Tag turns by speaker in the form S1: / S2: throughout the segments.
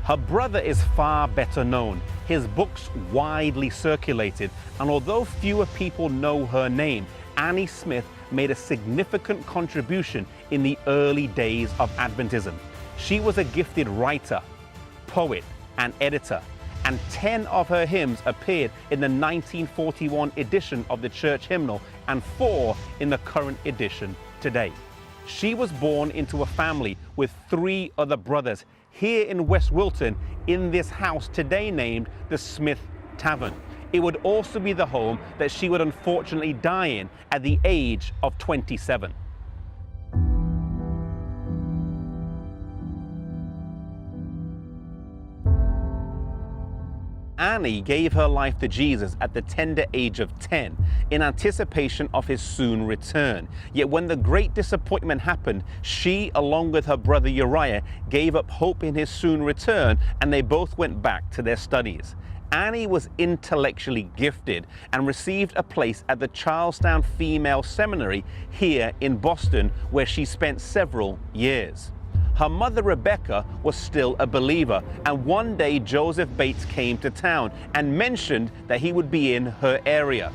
S1: Her brother is far better known, his books widely circulated, and although fewer people know her name, Annie Smith made a significant contribution in the early days of Adventism. She was a gifted writer, poet, and editor, and 10 of her hymns appeared in the 1941 edition of the church hymnal and 4 in the current edition today. She was born into a family with 3 other brothers here in West Wilton in this house today named the Smith Tavern. It would also be the home that she would unfortunately die in at the age of 27. Annie gave her life to Jesus at the tender age of 10 in anticipation of his soon return. Yet when the great disappointment happened, she, along with her brother Uriah, gave up hope in his soon return, and they both went back to their studies. Annie was intellectually gifted and received a place at the Charlestown Female Seminary here in Boston, where she spent several years. Her mother, Rebecca, was still a believer, and one day Joseph Bates came to town and mentioned that he would be in her area.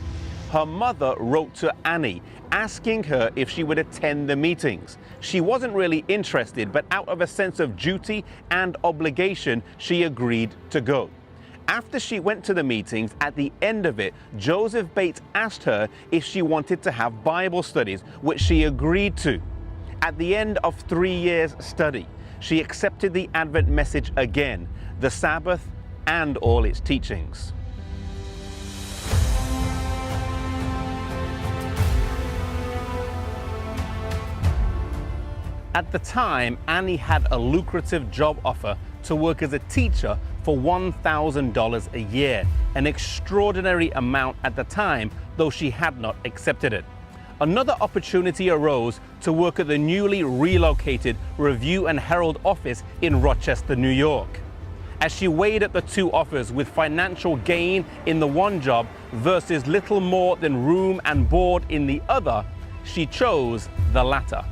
S1: Her mother wrote to Annie, asking her if she would attend the meetings. She wasn't really interested, but out of a sense of duty and obligation, she agreed to go. After she went to the meetings, at the end of it, Joseph Bates asked her if she wanted to have Bible studies, which she agreed to. At the end of 3 years' study, she accepted the Advent message again, the Sabbath and all its teachings. At the time, Annie had a lucrative job offer to work as a teacher for $1,000 a year, an extraordinary amount at the time, though she had not accepted it. Another opportunity arose to work at the newly relocated Review and Herald office in Rochester, New York. As she weighed up the 2 offers with financial gain in the one job versus little more than room and board in the other, she chose the latter.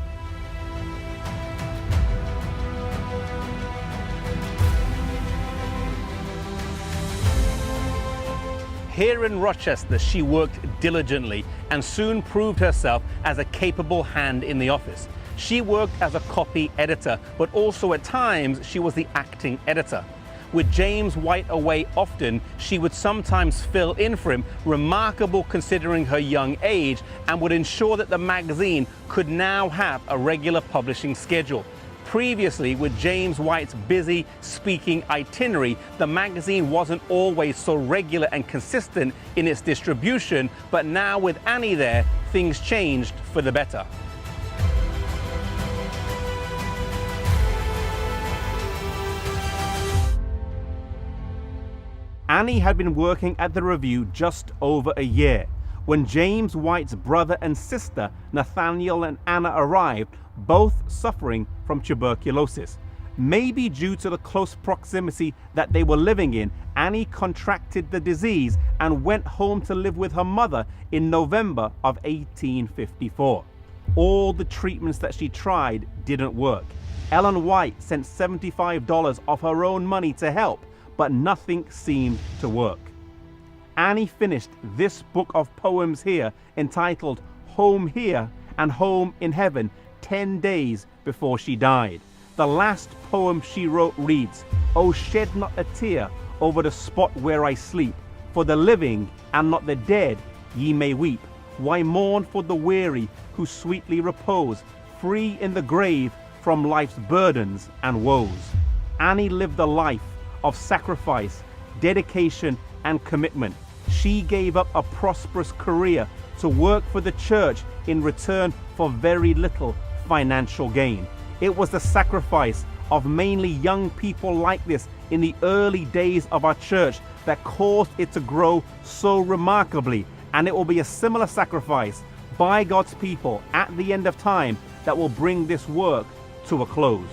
S1: Here in Rochester, she worked diligently and soon proved herself as a capable hand in the office. She worked as a copy editor, but also at times she was the acting editor. With James White away often, she would sometimes fill in for him, remarkable considering her young age, and would ensure that the magazine could now have a regular publishing schedule. Previously, with James White's busy speaking itinerary, the magazine wasn't always so regular and consistent in its distribution, but now with Annie there, things changed for the better. Annie had been working at the Review just over a year when James White's brother and sister, Nathaniel and Anna, arrived, both suffering from tuberculosis. Maybe due to the close proximity that they were living in, Annie contracted the disease and went home to live with her mother in November of 1854. All the treatments that she tried didn't work. Ellen White sent $75 of her own money to help, but nothing seemed to work. Annie finished this book of poems here, entitled Home Here and Home in Heaven, 10 days before she died. The last poem she wrote reads, "Oh, shed not a tear over the spot where I sleep. For the living and not the dead ye may weep. Why mourn for the weary who sweetly repose, free in the grave from life's burdens and woes?" Annie lived a life of sacrifice, dedication, and commitment. She gave up a prosperous career to work for the church in return for very little financial gain. It was the sacrifice of mainly young people like this in the early days of our church that caused it to grow so remarkably, and it will be a similar sacrifice by God's people at the end of time that will bring this work to a close.